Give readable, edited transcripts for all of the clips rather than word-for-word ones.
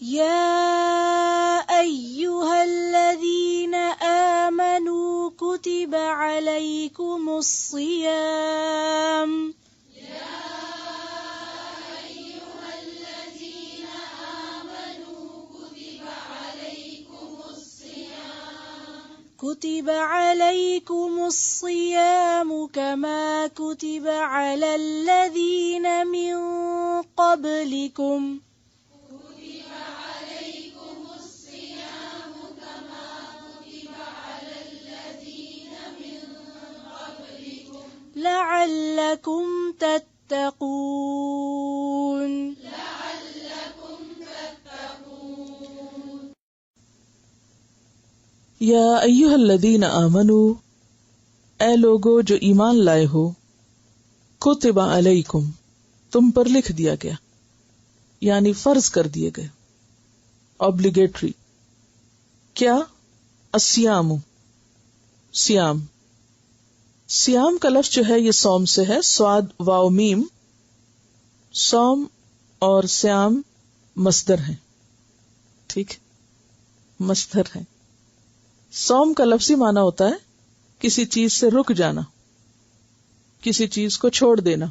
يا أيها الذين آمنوا كتب عليكم الصيام كتب عليكم الصيام كما كتب على الذين من قبلكم لعلكم تتقون. یا ایھا الذین آمنوا، اے لوگو جو ایمان لائے ہو، کتب علیکم، تم پر لکھ دیا گیا، یعنی فرض کر دیے گئے، obligatory. کیا؟ الصیام، سیام. سیام کا لفظ جو ہے یہ صوم سے ہے، صاد واو میم. صوم اور سیام مصدر ہیں، ٹھیک، مصدر ہیں. صوم کا لفظی معنی ہوتا ہے کسی چیز سے رک جانا، کسی چیز کو چھوڑ دینا.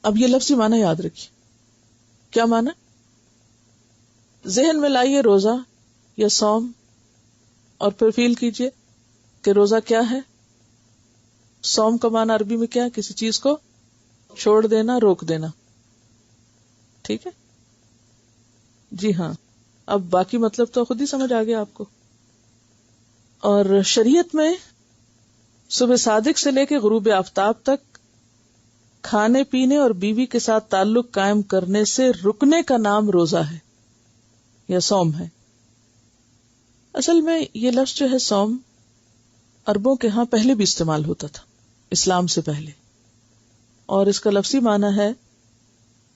اب یہ لفظی معنی یاد رکھیے. کیا معنی؟ ذہن میں لائیے روزہ یا صوم اور پھر فیل کیجئے کہ روزہ کیا ہے. صوم کا معنی عربی میں کیا ہے؟ کسی چیز کو چھوڑ دینا، روک دینا. ٹھیک ہے جی ہاں. اب باقی مطلب تو خود ہی سمجھ آ گیا آپ کو. اور شریعت میں صبح صادق سے لے کے غروب آفتاب تک کھانے پینے اور بیوی کے ساتھ تعلق قائم کرنے سے رکنے کا نام روزہ ہے یا صوم ہے. اصل میں یہ لفظ جو ہے صوم عربوں کے ہاں پہلے بھی استعمال ہوتا تھا، اسلام سے پہلے، اور اس کا لفظی معنی ہے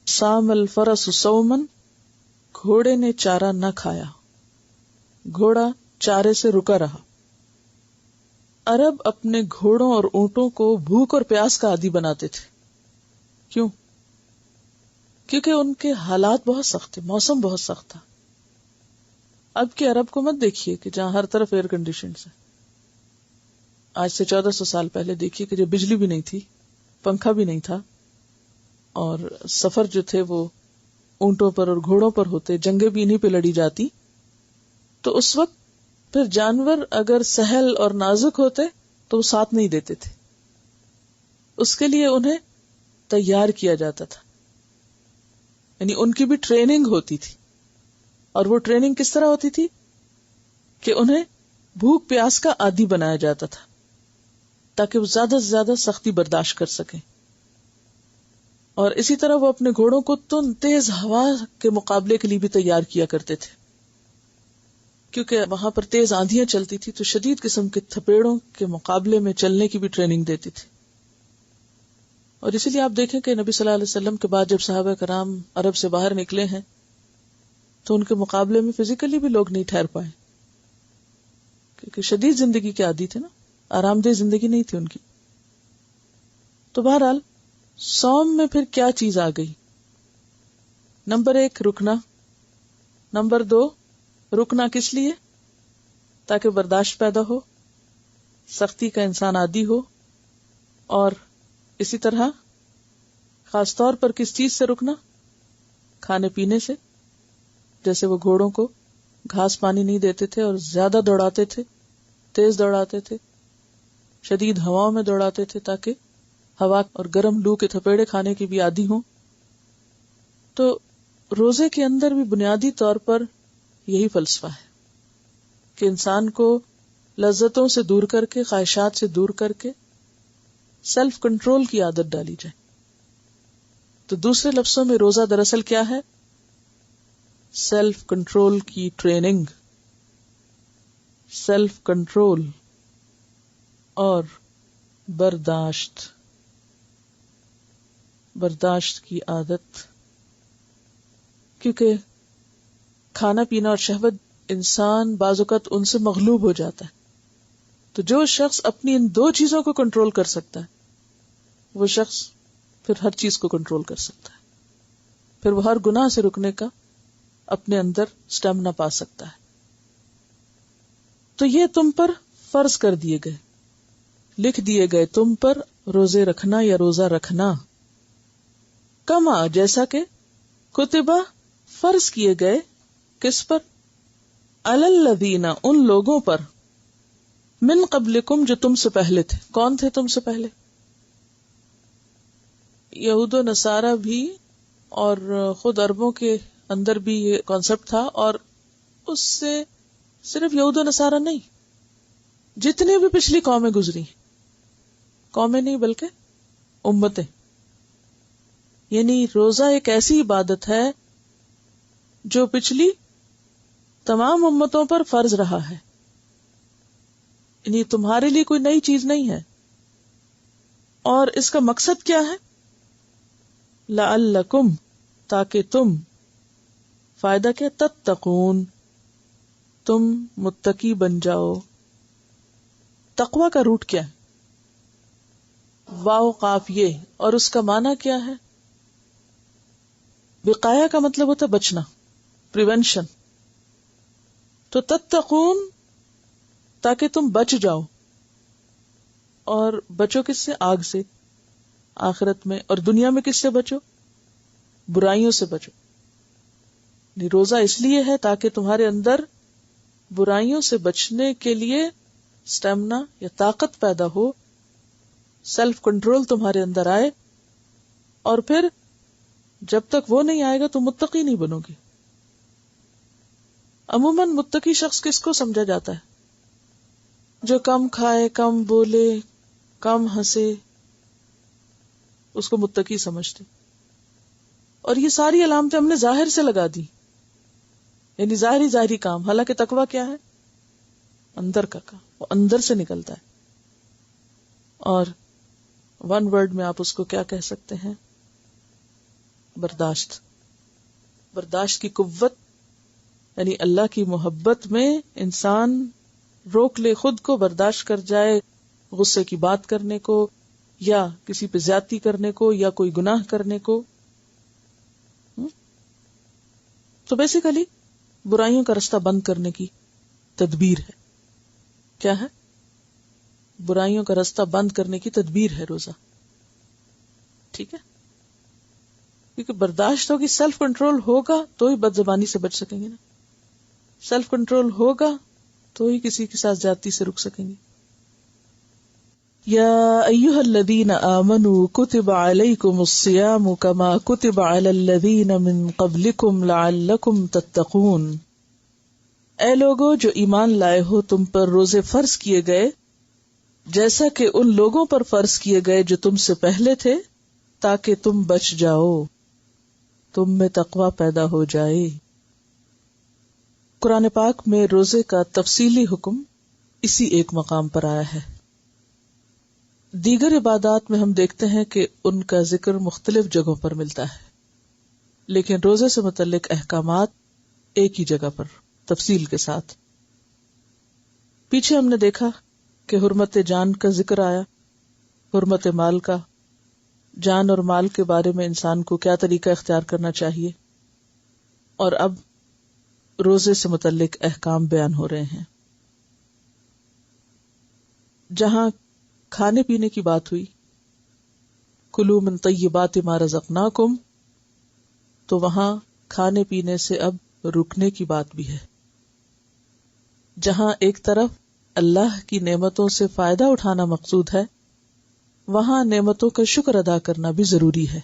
صام الفرس صومن، گھوڑے نے چارہ نہ کھایا، گھوڑا چارے سے رکا رہا. عرب اپنے گھوڑوں اور اونٹوں کو بھوک اور پیاس کا عادی بناتے تھے. کیوں؟ کیونکہ ان کے حالات بہت سخت تھے، موسم بہت سخت تھا. اب کے عرب کو مت دیکھیے کہ جہاں ہر طرف ایئر کنڈیشنز ہے. آج سے 1400 سال پہلے دیکھیے کہ جب بجلی بھی نہیں تھی، پنکھا بھی نہیں تھا، اور سفر جو تھے وہ اونٹوں پر اور گھوڑوں پر ہوتے، جنگیں بھی انہی پہ لڑی جاتی. تو اس وقت پھر جانور اگر سہل اور نازک ہوتے تو وہ ساتھ نہیں دیتے تھے، اس کے لیے انہیں تیار کیا جاتا تھا. یعنی ان کی بھی ٹریننگ ہوتی تھی، اور وہ ٹریننگ کس طرح ہوتی تھی کہ انہیں بھوک پیاس کا عادی بنایا جاتا تھا تاکہ وہ زیادہ سے زیادہ سختی برداشت کر سکیں. اور اسی طرح وہ اپنے گھوڑوں کو تند تیز ہوا کے مقابلے کے لیے بھی تیار کیا کرتے تھے، کیونکہ وہاں پر تیز آندھیاں چلتی تھی تو شدید قسم کے تھپیڑوں کے مقابلے میں چلنے کی بھی ٹریننگ دیتی تھی. اور اسی لیے آپ دیکھیں کہ نبی صلی اللہ علیہ وسلم کے بعد جب صحابہ کرام عرب سے باہر نکلے ہیں تو ان کے مقابلے میں فزیکلی بھی لوگ نہیں ٹھہر پائے، کیونکہ شدید زندگی کے عادی تھے نا، آرام دہ زندگی نہیں تھی ان کی. تو بہرحال صوم میں پھر کیا چیز آ گئی؟ نمبر 1 رکنا. نمبر 2 رکنا کس لیے؟ تاکہ برداشت پیدا ہو، سختی کا انسان عادی ہو. اور اسی طرح خاص طور پر کس چیز سے رکنا؟ کھانے پینے سے. جیسے وہ گھوڑوں کو گھاس پانی نہیں دیتے تھے اور زیادہ دوڑاتے تھے، تیز دوڑاتے تھے، شدید ہواؤں میں دوڑاتے تھے تاکہ ہوا اور گرم لو کے تھپیڑے کھانے کی بھی عادی ہوں. تو روزے کے اندر بھی بنیادی طور پر یہی فلسفہ ہے کہ انسان کو لذتوں سے دور کر کے، خواہشات سے دور کر کے سیلف کنٹرول کی عادت ڈالی جائے. تو دوسرے لفظوں میں روزہ دراصل کیا ہے؟ سیلف کنٹرول کی ٹریننگ، سیلف کنٹرول اور برداشت کی عادت. کیونکہ کھانا پینا اور شہوت انسان بعض اوقات ان سے مغلوب ہو جاتا ہے. تو جو شخص اپنی ان 2 چیزوں کو کنٹرول کر سکتا ہے وہ شخص پھر ہر چیز کو کنٹرول کر سکتا ہے. پھر وہ ہر گناہ سے رکنے کا اپنے اندر اسٹیمنا پا سکتا ہے. تو یہ تم پر فرض کر دیے گئے، لکھ دیے گئے تم پر روزے رکھنا یا روزہ رکھنا. کما جیسا کہ کتبہ فرض کیے گئے، کس پر؟ علی الذین ان لوگوں پر، من قبلکم جو تم سے پہلے تھے. کون تھے تم سے پہلے؟ یہود و نصارہ بھی، اور خود عربوں کے اندر بھی یہ کانسیپٹ تھا، اور اس سے صرف یہود و نصارہ نہیں، جتنے بھی پچھلی قومیں گزری، قومیں نہیں بلکہ امتیں. یعنی روزہ ایک ایسی عبادت ہے جو پچھلی تمام امتوں پر فرض رہا ہے. یعنی تمہارے لیے کوئی نئی چیز نہیں ہے. اور اس کا مقصد کیا ہے؟ لعلکم، تاکہ تم، فائدہ کیا؟ تتقون، تم متقی بن جاؤ. تقوی کا روٹ کیا ہے؟ واو قاف یہ، اور اس کا معنی کیا ہے؟ وقایا کا مطلب ہوتا ہے بچنا، پریونشن. تو تتقون، تاکہ تم بچ جاؤ. اور بچو کس سے؟ آگ سے آخرت میں. اور دنیا میں کس سے بچو؟ برائیوں سے بچو. روزہ اس لیے ہے تاکہ تمہارے اندر برائیوں سے بچنے کے لیے اسٹیمنا یا طاقت پیدا ہو، سیلف کنٹرول تمہارے اندر آئے. اور پھر جب تک وہ نہیں آئے گا تو متقی نہیں بنو گے. عموماً متقی شخص کس کو سمجھا جاتا ہے؟ جو کم کھائے، کم بولے، کم ہنسے، اس کو متقی سمجھتے. اور یہ ساری علامتیں ہم نے ظاہر سے لگا دی، یعنی ظاہری کام. حالانکہ تقویٰ کیا ہے؟ اندر کا کام، وہ اندر سے نکلتا ہے. اور ون ورڈ میں آپ اس کو کیا کہہ سکتے ہیں؟ برداشت. برداشت کی قوت، یعنی اللہ کی محبت میں انسان روک لے خود کو، برداشت کر جائے غصے کی بات کرنے کو، یا کسی پہ زیادتی کرنے کو، یا کوئی گناہ کرنے کو. تو بیسیکلی برائیوں کا رستہ بند کرنے کی تدبیر ہے. کیا ہے؟ برائیوں کا رستہ بند کرنے کی تدبیر ہے روزہ. ٹھیک ہے، کیونکہ برداشت ہوگی، سیلف کنٹرول ہوگا تو ہی بد زبانی سے بچ سکیں گے نا. سیلف کنٹرول ہوگا تو ہی کسی کے ساتھ زیادتی سے رک سکیں گے. یا ایھا الذین آمنوا کتب علیکم الصیام کما کتب علی الذین من قبلکم لعلکم تتقون. اے لوگو جو ایمان لائے ہو، تم پر روزے فرض کیے گئے جیسا کہ ان لوگوں پر فرض کیے گئے جو تم سے پہلے تھے، تاکہ تم بچ جاؤ، تم میں تقوی پیدا ہو جائے. قرآن پاک میں روزے کا تفصیلی حکم اسی ایک مقام پر آیا ہے. دیگر عبادات میں ہم دیکھتے ہیں کہ ان کا ذکر مختلف جگہوں پر ملتا ہے، لیکن روزے سے متعلق احکامات ایک ہی جگہ پر تفصیل کے ساتھ. پیچھے ہم نے دیکھا کہ حرمت جان کا ذکر آیا، حرمت مال کا، جان اور مال کے بارے میں انسان کو کیا طریقہ اختیار کرنا چاہیے. اور اب روزے سے متعلق احکام بیان ہو رہے ہیں. جہاں کھانے پینے کی بات ہوئی، کلوا من طیبات ما رزقناکم، تو وہاں کھانے پینے سے اب رکنے کی بات بھی ہے. جہاں ایک طرف اللہ کی نعمتوں سے فائدہ اٹھانا مقصود ہے، وہاں نعمتوں کا شکر ادا کرنا بھی ضروری ہے.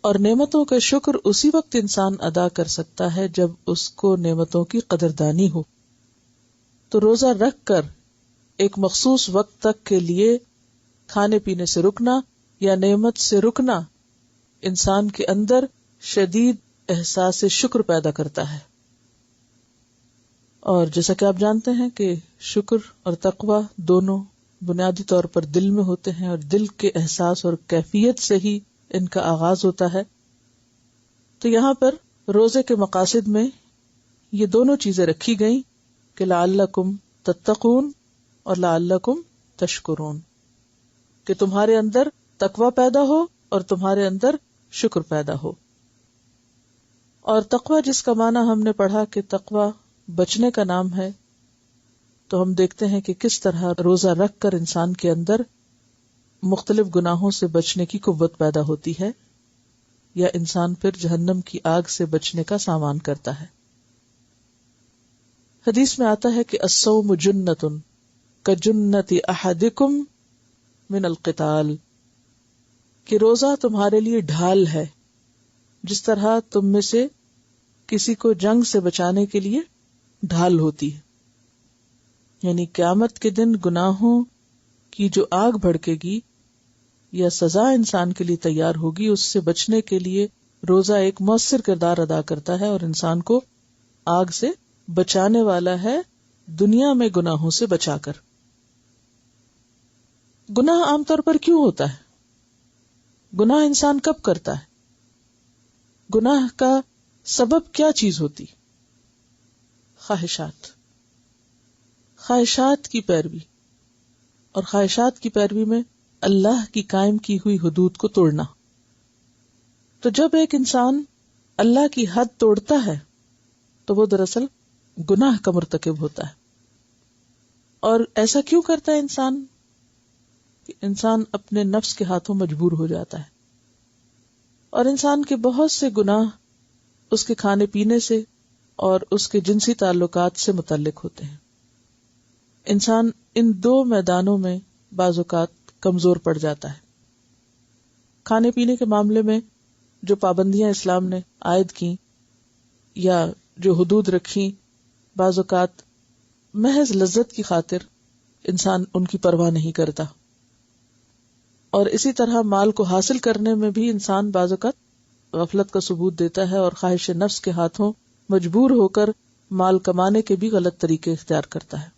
اور نعمتوں کا شکر اسی وقت انسان ادا کر سکتا ہے جب اس کو نعمتوں کی قدردانی ہو. تو روزہ رکھ کر ایک مخصوص وقت تک کے لیے کھانے پینے سے رکنا یا نعمت سے رکنا انسان کے اندر شدید احساس شکر پیدا کرتا ہے. اور جیسا کہ آپ جانتے ہیں کہ شکر اور تقوی دونوں بنیادی طور پر دل میں ہوتے ہیں، اور دل کے احساس اور کیفیت سے ہی ان کا آغاز ہوتا ہے. تو یہاں پر روزے کے مقاصد میں یہ دونوں چیزیں رکھی گئیں کہ لعلکم تتقون اور لعلکم تشکرون، کہ تمہارے اندر تقوی پیدا ہو اور تمہارے اندر شکر پیدا ہو. اور تقوی جس کا معنی ہم نے پڑھا کہ تقوی بچنے کا نام ہے، تو ہم دیکھتے ہیں کہ کس طرح روزہ رکھ کر انسان کے اندر مختلف گناہوں سے بچنے کی قوت پیدا ہوتی ہے، یا انسان پھر جہنم کی آگ سے بچنے کا سامان کرتا ہے۔ حدیث میں آتا ہے کہ الصوم جنۃ کجنۃ احدکم من القتال، کہ روزہ تمہارے لیے ڈھال ہے، جس طرح تم میں سے کسی کو جنگ سے بچانے کے لیے ڈھال ہوتی ہے۔ یعنی قیامت کے دن گناہوں کی جو آگ بھڑکے گی یا سزا انسان کے لیے تیار ہوگی، اس سے بچنے کے لیے روزہ ایک مؤثر کردار ادا کرتا ہے اور انسان کو آگ سے بچانے والا ہے، دنیا میں گناہوں سے بچا کر۔ گناہ عام طور پر کیوں ہوتا ہے؟ گناہ انسان کب کرتا ہے؟ گناہ کا سبب کیا چیز ہوتی؟ خواہشات کی پیروی، اور خواہشات کی پیروی میں اللہ کی قائم کی ہوئی حدود کو توڑنا۔ تو جب ایک انسان اللہ کی حد توڑتا ہے تو وہ دراصل گناہ کا مرتکب ہوتا ہے۔ اور ایسا کیوں کرتا ہے انسان؟ کہ انسان اپنے نفس کے ہاتھوں مجبور ہو جاتا ہے، اور انسان کے بہت سے گناہ اس کے کھانے پینے سے اور اس کے جنسی تعلقات سے متعلق ہوتے ہیں۔ انسان ان دو میدانوں میں بعض اوقات کمزور پڑ جاتا ہے۔ کھانے پینے کے معاملے میں جو پابندیاں اسلام نے عائد کی یا جو حدود رکھی، بعض اوقات محض لذت کی خاطر انسان ان کی پرواہ نہیں کرتا، اور اسی طرح مال کو حاصل کرنے میں بھی انسان بعض اوقات غفلت کا ثبوت دیتا ہے اور خواہش نفس کے ہاتھوں مجبور ہو کر مال کمانے کے بھی غلط طریقے اختیار کرتا ہے۔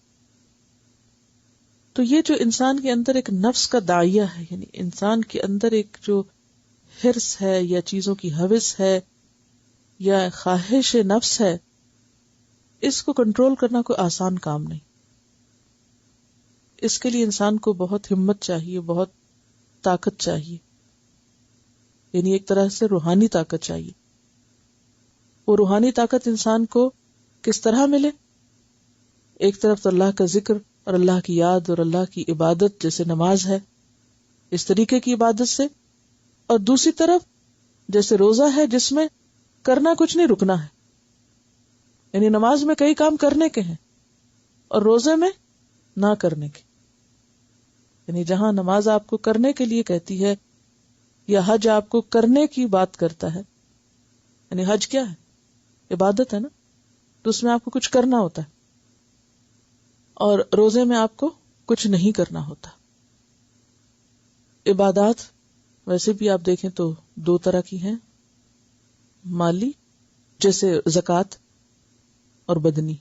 تو یہ جو انسان کے اندر ایک نفس کا داعیہ ہے، یعنی انسان کے اندر ایک جو حرص ہے یا چیزوں کی ہوس ہے یا خواہش نفس ہے، اس کو کنٹرول کرنا کوئی آسان کام نہیں۔ اس کے لیے انسان کو بہت ہمت چاہیے، بہت طاقت چاہیے، یعنی ایک طرح سے روحانی طاقت چاہیے۔ وہ روحانی طاقت انسان کو کس طرح ملے؟ ایک طرف تو اللہ کا ذکر اور اللہ کی یاد اور اللہ کی عبادت جیسے نماز ہے، اس طریقے کی عبادت سے، اور دوسری طرف جیسے روزہ ہے جس میں کرنا کچھ نہیں، رکنا ہے۔ یعنی نماز میں کئی کام کرنے کے ہیں اور روزے میں نہ کرنے کے۔ یعنی جہاں نماز آپ کو کرنے کے لیے کہتی ہے یا حج آپ کو کرنے کی بات کرتا ہے، یعنی حج کیا ہے؟ عبادت ہے نا، تو اس میں آپ کو کچھ کرنا ہوتا ہے، اور روزے میں آپ کو کچھ نہیں کرنا ہوتا۔ عبادات ویسے بھی آپ دیکھیں تو دو طرح کی ہیں، مالی جیسے زکوٰۃ، اور بدنی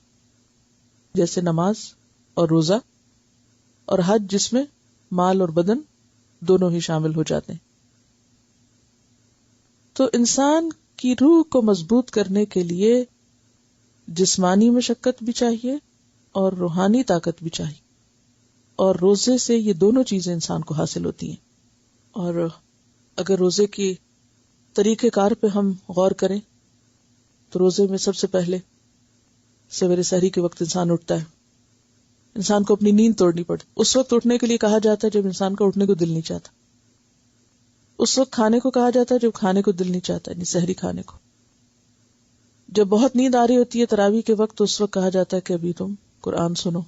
جیسے نماز اور روزہ، اور حج جس میں مال اور بدن دونوں ہی شامل ہو جاتے ہیں۔ تو انسان کی روح کو مضبوط کرنے کے لیے جسمانی مشقت بھی چاہیے اور روحانی طاقت بھی چاہیے، اور روزے سے یہ دونوں چیزیں انسان کو حاصل ہوتی ہیں۔ اور اگر روزے کی طریقہ کار پہ ہم غور کریں تو روزے میں سب سے پہلے سویرے سحری کے وقت انسان اٹھتا ہے، انسان کو اپنی نیند توڑنی پڑتی، اس وقت اٹھنے کے لیے کہا جاتا ہے جب انسان کا اٹھنے کو دل نہیں چاہتا، اس وقت کھانے کو کہا جاتا ہے جب کھانے کو دل نہیں چاہتا، یعنی سحری کھانے کو۔ جب بہت نیند آ رہی ہوتی ہے تراویح کے وقت، تو اس وقت کہا جاتا ہے کہ ابھی تم قرآن سنو۔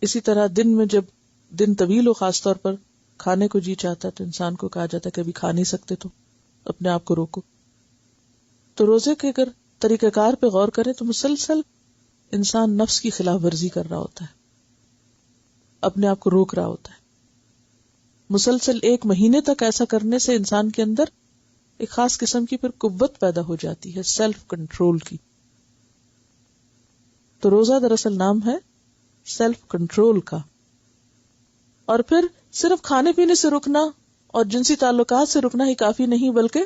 اسی طرح دن میں جب دن طویل ہو، خاص طور پر کھانے کو جی چاہتا ہے، تو انسان کو کہا جاتا ہے کہ ابھی کھا نہیں سکتے، تو اپنے آپ کو روکو۔ تو روزے کے اگر طریقہ کار پہ غور کریں تو مسلسل انسان نفس کی خلاف ورزی کر رہا ہوتا ہے، اپنے آپ کو روک رہا ہوتا ہے۔ مسلسل 1 مہینے تک ایسا کرنے سے انسان کے اندر ایک خاص قسم کی پھر قوت پیدا ہو جاتی ہے، سیلف کنٹرول کی۔ تو روزہ دراصل نام ہے سیلف کنٹرول کا۔ اور پھر صرف کھانے پینے سے رکنا اور جنسی تعلقات سے رکنا ہی کافی نہیں، بلکہ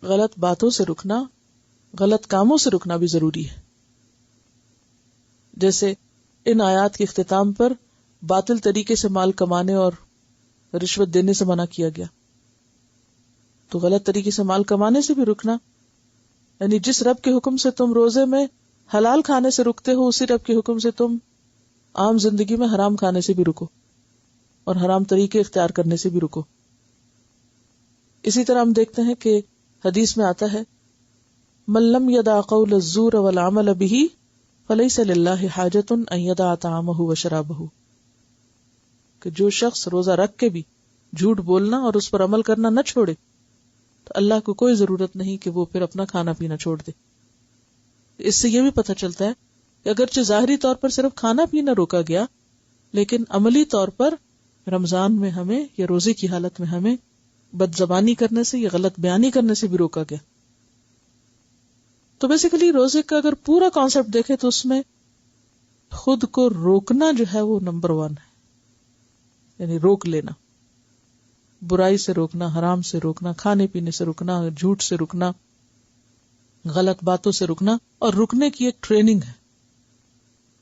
غلط باتوں سے رکنا، غلط کاموں سے رکنا بھی ضروری ہے۔ جیسے ان آیات کے اختتام پر باطل طریقے سے مال کمانے اور رشوت دینے سے منع کیا گیا، تو غلط طریقے سے مال کمانے سے بھی رکنا یعنی جس رب کے حکم سے تم روزے میں حلال کھانے سے رکتے ہو، اسی رب کے حکم سے تم عام زندگی میں حرام کھانے سے بھی رکو اور حرام طریقے اختیار کرنے سے بھی رکو. اسی طرح ہم دیکھتے ہیں کہ حدیث میں آتا ہے من لم يدع قول الزور والعمل به فليس لله حاجة ان يدع طعامه وشرابه، کہ جو شخص روزہ رکھ کے بھی جھوٹ بولنا اور اس پر عمل کرنا نہ چھوڑے تو اللہ کو کوئی ضرورت نہیں کہ وہ پھر اپنا کھانا پینا چھوڑ دے. اس سے یہ بھی پتہ چلتا ہے کہ اگرچہ ظاہری طور پر صرف کھانا پینا روکا گیا، لیکن عملی طور پر رمضان میں ہمیں یا روزے کی حالت میں ہمیں بد زبانی کرنے سے یا غلط بیانی کرنے سے بھی روکا گیا. تو بیسیکلی روزے کا اگر پورا کانسیپٹ دیکھیں تو اس میں خود کو روکنا جو ہے وہ نمبر 1 ہے، یعنی روک لینا، برائی سے روکنا، حرام سے روکنا، کھانے پینے سے روکنا، جھوٹ سے روکنا، غلط باتوں سے رکنا. اور رکنے کی ایک ٹریننگ ہے،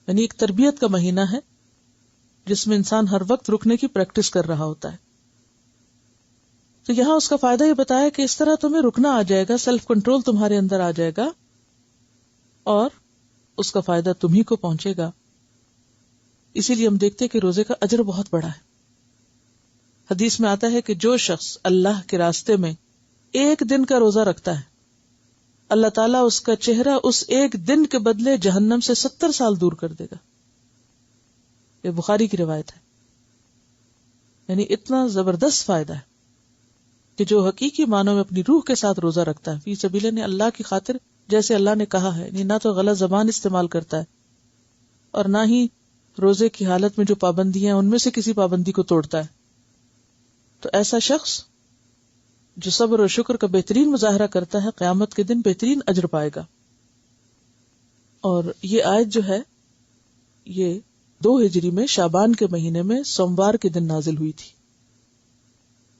یعنی ایک تربیت کا مہینہ ہے جس میں انسان ہر وقت رکنے کی پریکٹس کر رہا ہوتا ہے. تو یہاں اس کا فائدہ یہ بتایا کہ اس طرح تمہیں رکنا آ جائے گا، سیلف کنٹرول تمہارے اندر آ جائے گا اور اس کا فائدہ تمہیں کو پہنچے گا. اسی لیے ہم دیکھتے ہیں کہ روزے کا اجر بہت بڑا ہے. حدیث میں آتا ہے کہ جو شخص اللہ کے راستے میں ایک دن کا روزہ رکھتا ہے، اللہ تعالیٰ اس کا چہرہ اس ایک دن کے بدلے جہنم سے 70 سال دور کر دے گا. یہ بخاری کی روایت ہے. یعنی اتنا زبردست فائدہ ہے کہ جو حقیقی معنوں میں اپنی روح کے ساتھ روزہ رکھتا ہے، فی سبیل نے اللہ کی خاطر، جیسے اللہ نے کہا ہے، نہ تو غلط زبان استعمال کرتا ہے اور نہ ہی روزے کی حالت میں جو پابندیاں ہیں ان میں سے کسی پابندی کو توڑتا ہے، تو ایسا شخص جو صبر اور شکر کا بہترین مظاہرہ کرتا ہے قیامت کے دن بہترین اجر پائے گا. اور یہ آیت جو ہے یہ 2 ہجری میں شعبان کے مہینے میں سوموار کے دن نازل ہوئی تھی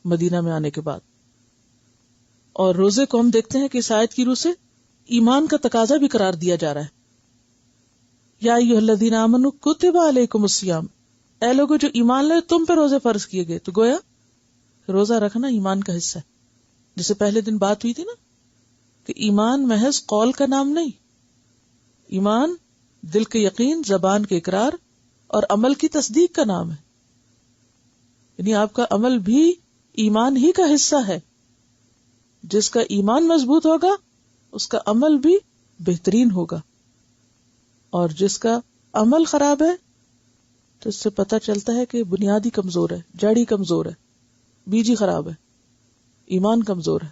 مدینہ میں آنے کے بعد. اور روزے کو ہم دیکھتے ہیں کہ اس آیت کی روح سے ایمان کا تقاضا بھی قرار دیا جا رہا ہے. یا ایھا الذین آمنوا کتب علیکم الصیام، اے لوگو جو ایمان لائے تم پہ روزے فرض کیے گئے. تو گویا روزہ رکھنا ایمان کا حصہ ہے. جسے پہلے دن بات ہوئی تھی نا کہ ایمان محض قول کا نام نہیں، ایمان دل کے یقین، زبان کے اقرار اور عمل کی تصدیق کا نام ہے. یعنی آپ کا عمل بھی ایمان ہی کا حصہ ہے. جس کا ایمان مضبوط ہوگا اس کا عمل بھی بہترین ہوگا، اور جس کا عمل خراب ہے تو اس سے پتہ چلتا ہے کہ بنیادی کمزور ہے، جڑی کمزور ہے، بیج ہی خراب ہے، ایمان کمزور ہے.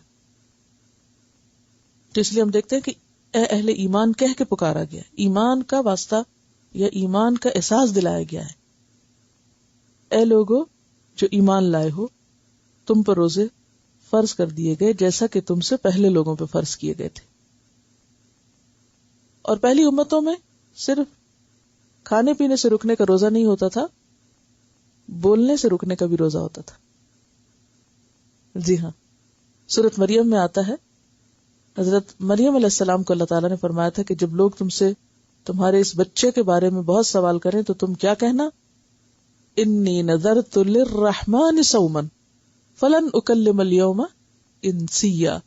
تو اس لیے ہم دیکھتے ہیں کہ اے اہل ایمان کہہ کے پکارا گیا، ایمان کا واسطہ یا ایمان کا احساس دلایا گیا ہے. اے لوگو جو ایمان لائے ہو تم پر روزے فرض کر دیے گئے جیسا کہ تم سے پہلے لوگوں پہ فرض کیے گئے تھے. اور پہلی امتوں میں صرف کھانے پینے سے رکنے کا روزہ نہیں ہوتا تھا، بولنے سے رکنے کا بھی روزہ ہوتا تھا. جی ہاں، سورۃ مریم میں آتا ہے حضرت مریم علیہ السلام کو اللہ تعالیٰ نے فرمایا تھا کہ جب لوگ تم سے تمہارے اس بچے کے بارے میں بہت سوال کریں تو تم کیا کہنا؟ انی نذرت للرحمن صوما فلن اکلم اليوم انسیا،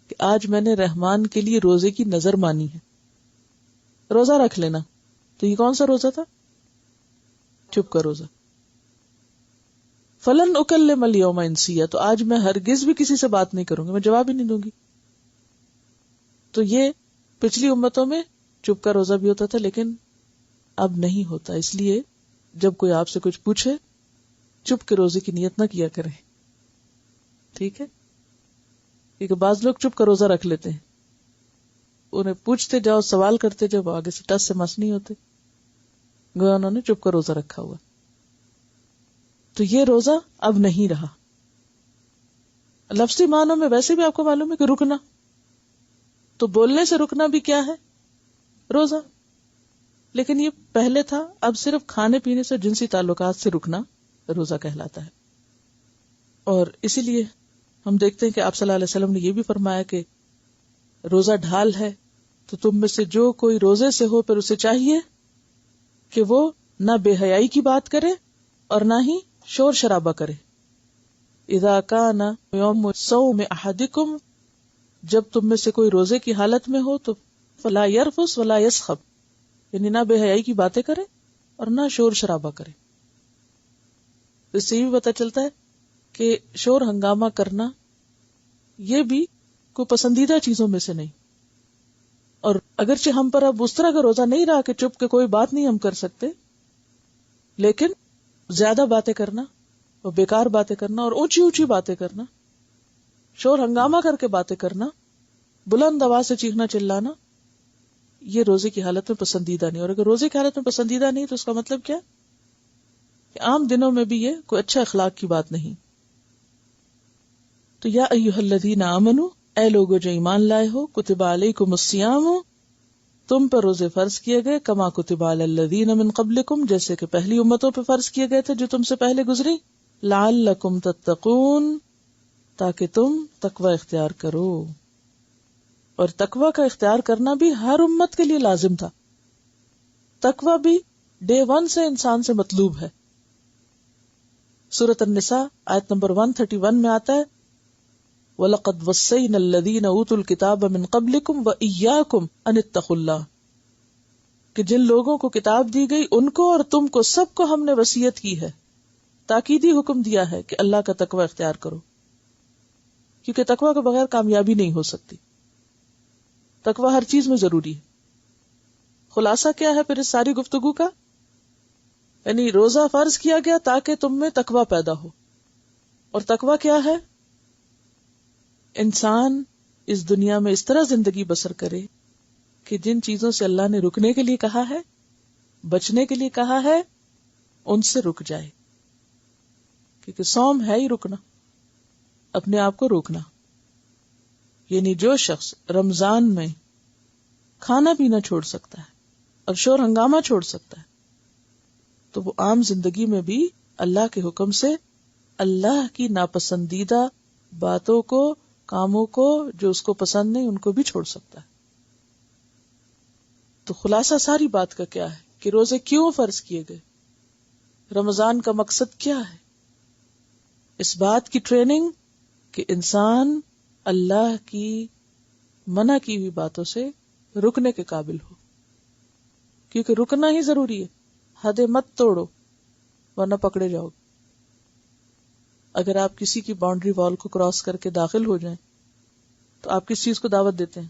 کہ آج میں نے رحمان کے لیے روزے کی نظر مانی ہے. روزہ رکھ لینا. تو یہ کون سا روزہ تھا؟ چپ کا روزہ. فلن اکلم اليوم انسیا، تو آج میں ہرگز بھی کسی سے بات نہیں کروں گی، میں جواب ہی نہیں دوں گی. تو یہ پچھلی امتوں میں چپ کا روزہ بھی ہوتا تھا، لیکن اب نہیں ہوتا. اس لیے جب کوئی آپ سے کچھ پوچھے چپ کے روزے کی نیت نہ کیا کریں، ٹھیک ہے؟ کیونکہ بعض لوگ چپ کا روزہ رکھ لیتے ہیں، انہیں پوچھتے جاؤ، سوال کرتے جب آگے سے ٹس سے مس نہیں ہوتے، گویا انہوں نے چپ کا روزہ رکھا ہوا. تو یہ روزہ اب نہیں رہا. لفظی معنوں میں ویسے بھی آپ کو معلوم ہے کہ رکنا، تو بولنے سے رکنا بھی کیا ہے؟ روزہ. لیکن یہ پہلے تھا، اب صرف کھانے پینے سے، جنسی تعلقات سے رکنا روزہ کہلاتا ہے. اور اسی لیے ہم دیکھتے ہیں کہ آپ صلی اللہ علیہ وسلم نے یہ بھی فرمایا کہ روزہ ڈھال ہے، تو تم میں سے جو کوئی روزے سے ہو پھر اسے چاہیے کہ وہ نہ بے حیائی کی بات کرے اور نہ ہی شور شرابہ کرے. اذا کان یوم صوم احدکم جب تم میں سے کوئی روزے کی حالت میں ہو تو فلا یرفس ولا یسخب، یعنی نہ بے حیائی کی باتیں کرے اور نہ شور شرابہ کرے. اس سے یہ بھی پتہ چلتا ہے کہ شور ہنگامہ کرنا یہ بھی کوئی پسندیدہ چیزوں میں سے نہیں. اور اگرچہ ہم پر اب اس طرح کا روزہ نہیں رہا کہ چپ کے کوئی بات نہیں ہم کر سکتے، لیکن زیادہ باتیں کرنا اور بیکار باتیں کرنا اور اونچی اونچی باتیں کرنا، شور ہنگامہ کر کے باتیں کرنا، بلند آواز سے چیخنا چلانا، یہ روزے کی حالت میں پسندیدہ نہیں. اور اگر روزے کی حالت میں پسندیدہ نہیں تو اس کا مطلب کیا کہ عام دنوں میں بھی یہ کوئی اچھا اخلاق کی بات نہیں. تو یا ایھا الذین آمنوا، اے لوگو جو ایمان لائے ہو، کتب علیکم الصیام، تم پر روزے فرض کیے گئے، کما کتب علی الذین من قبلکم، جیسے کہ پہلی امتوں پہ فرض کیے گئے تھے جو تم سے پہلے گزری، لعلکم تتقون، تاکہ تم تقوی اختیار کرو. اور تقوی کا اختیار کرنا بھی ہر امت کے لیے لازم تھا. تقوی بھی ڈے 1 سے انسان سے مطلوب ہے. سورۃ النساء آیت نمبر 131 میں آتا ہے وَلَقَدْ وَصَّيْنَا الَّذِينَ أُوتُوا الْكِتَابَ مِنْ قَبْلِكُمْ وَإِيَّاكُمْ أَنِ اتَّقُوا اللَّهَ، کہ جن لوگوں کو کتاب دی گئی ان کو اور تم کو سب کو ہم نے وصیت کی ہے، تاکیدی حکم دیا ہے کہ اللہ کا تقوی اختیار کرو، کیونکہ تقوی کے بغیر کامیابی نہیں ہو سکتی. تقوی ہر چیز میں ضروری ہے. خلاصہ کیا ہے پھر اس ساری گفتگو کا؟ یعنی روزہ فرض کیا گیا تاکہ تم میں تقوی پیدا ہو. اور تقوی کیا ہے؟ انسان اس دنیا میں اس طرح زندگی بسر کرے کہ جن چیزوں سے اللہ نے رکنے کے لیے کہا ہے، بچنے کے لیے کہا ہے، ان سے رک جائے. کیونکہ صوم ہے ہی رکنا، اپنے آپ کو روکنا. یعنی جو شخص رمضان میں کھانا پینا چھوڑ سکتا ہے اور شور ہنگامہ چھوڑ سکتا ہے تو وہ عام زندگی میں بھی اللہ کے حکم سے اللہ کی ناپسندیدہ باتوں کو، کاموں کو جو اس کو پسند نہیں ان کو بھی چھوڑ سکتا ہے. تو خلاصہ ساری بات کا کیا ہے کہ روزے کیوں فرض کیے گئے، رمضان کا مقصد کیا ہے؟ اس بات کی ٹریننگ کہ انسان اللہ کی منع کی ہوئی باتوں سے رکنے کے قابل ہو، کیونکہ رکنا ہی ضروری ہے. حدیں مت توڑو ورنہ پکڑے جاؤ. اگر آپ کسی کی باؤنڈری وال کو کراس کر کے داخل ہو جائیں تو آپ کس چیز کو دعوت دیتے ہیں؟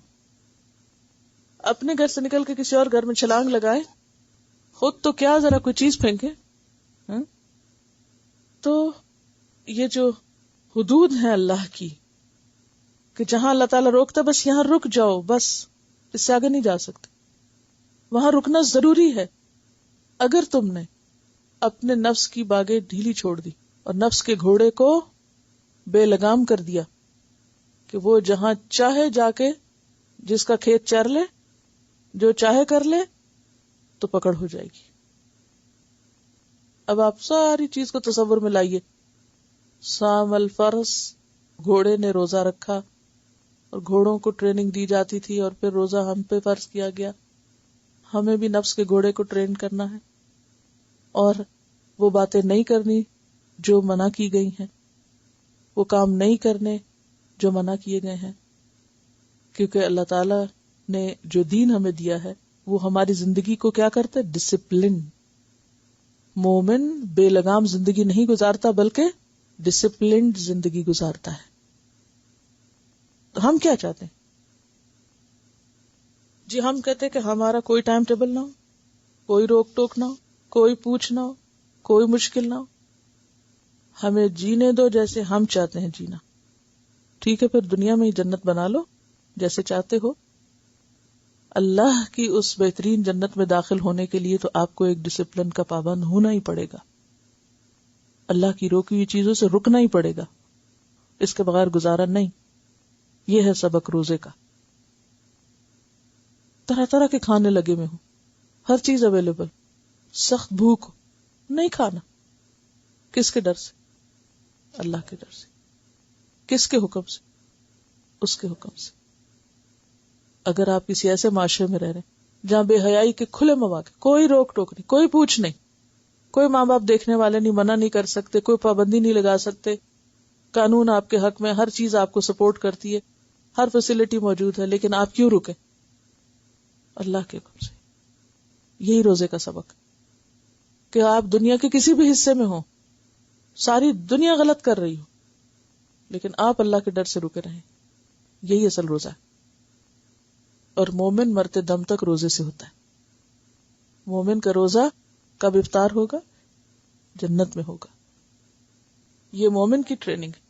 اپنے گھر سے نکل کے کسی اور گھر میں چھلانگ لگائے، خود تو کیا ذرا کوئی چیز پھینکے. تو یہ جو حدود ہیں اللہ کی کہ جہاں اللہ تعالیٰ روکتا بس یہاں رک جاؤ، بس اس سے آگے نہیں جا سکتے، وہاں رکنا ضروری ہے. اگر تم نے اپنے نفس کی باگیں ڈھیلی چھوڑ دی اور نفس کے گھوڑے کو بے لگام کر دیا کہ وہ جہاں چاہے جا کے جس کا کھیت چر لے، جو چاہے کر لے، تو پکڑ ہو جائے گی. اب آپ ساری چیز کو تصور میں لائیے. سام الفرس، گھوڑے نے روزہ رکھا اور گھوڑوں کو ٹریننگ دی جاتی تھی اور پھر روزہ ہم پہ فرض کیا گیا. ہمیں بھی نفس کے گھوڑے کو ٹرین کرنا ہے اور وہ باتیں نہیں کرنی جو منع کی گئی ہیں، وہ کام نہیں کرنے جو منع کیے گئے ہیں، کیونکہ اللہ تعالی نے جو دین ہمیں دیا ہے وہ ہماری زندگی کو کیا کرتا ہے؟ ڈسپلن. مومن بے لگام زندگی نہیں گزارتا بلکہ ڈسپلنڈ زندگی گزارتا ہے. تو ہم کیا چاہتے ہیں؟ جی ہم کہتے ہیں کہ ہمارا کوئی ٹائم ٹیبل نہ ہو، کوئی روک ٹوک نہ ہو، کوئی پوچھ نہ ہو، کوئی مشکل نہ ہو، ہمیں جینے دو جیسے ہم چاہتے ہیں جینا. ٹھیک ہے، پھر دنیا میں ہی جنت بنا لو جیسے چاہتے ہو. اللہ کی اس بہترین جنت میں داخل ہونے کے لیے تو آپ کو ایک ڈسپلن کا پابند ہونا ہی پڑے گا. اللہ کی روکی ہوئی چیزوں سے رکنا ہی پڑے گا، اس کے بغیر گزارا نہیں. یہ ہے سبق روزے کا. طرح طرح کے کھانے لگے ہوئے ہوں، ہر چیز اویلیبل، سخت بھوک نہیں کھانا. کس کے ڈر سے؟ اللہ کے ڈر سے. کس کے حکم سے؟ اس کے حکم سے. اگر آپ کسی ایسے معاشرے میں رہ رہے ہیں جہاں بے حیائی کے کھلے مواقع، کوئی روک ٹوک نہیں، کوئی پوچھ نہیں، کوئی ماں باپ دیکھنے والے نہیں، منع نہیں کر سکتے، کوئی پابندی نہیں لگا سکتے، قانون آپ کے حق میں، ہر چیز آپ کو سپورٹ کرتی ہے، ہر فیسلٹی موجود ہے، لیکن آپ کیوں رکے؟ اللہ کے حکم سے. یہی روزے کا سبق کہ آپ دنیا کے کسی بھی حصے میں ہوں، ساری دنیا غلط کر رہی ہو، لیکن آپ اللہ کے ڈر سے رکے رہیں. یہی اصل روزہ ہے. اور مومن مرتے دم تک روزے سے ہوتا ہے. مومن کا روزہ کب افطار ہوگا؟ جنت میں ہوگا. یہ مومن کی ٹریننگ ہے.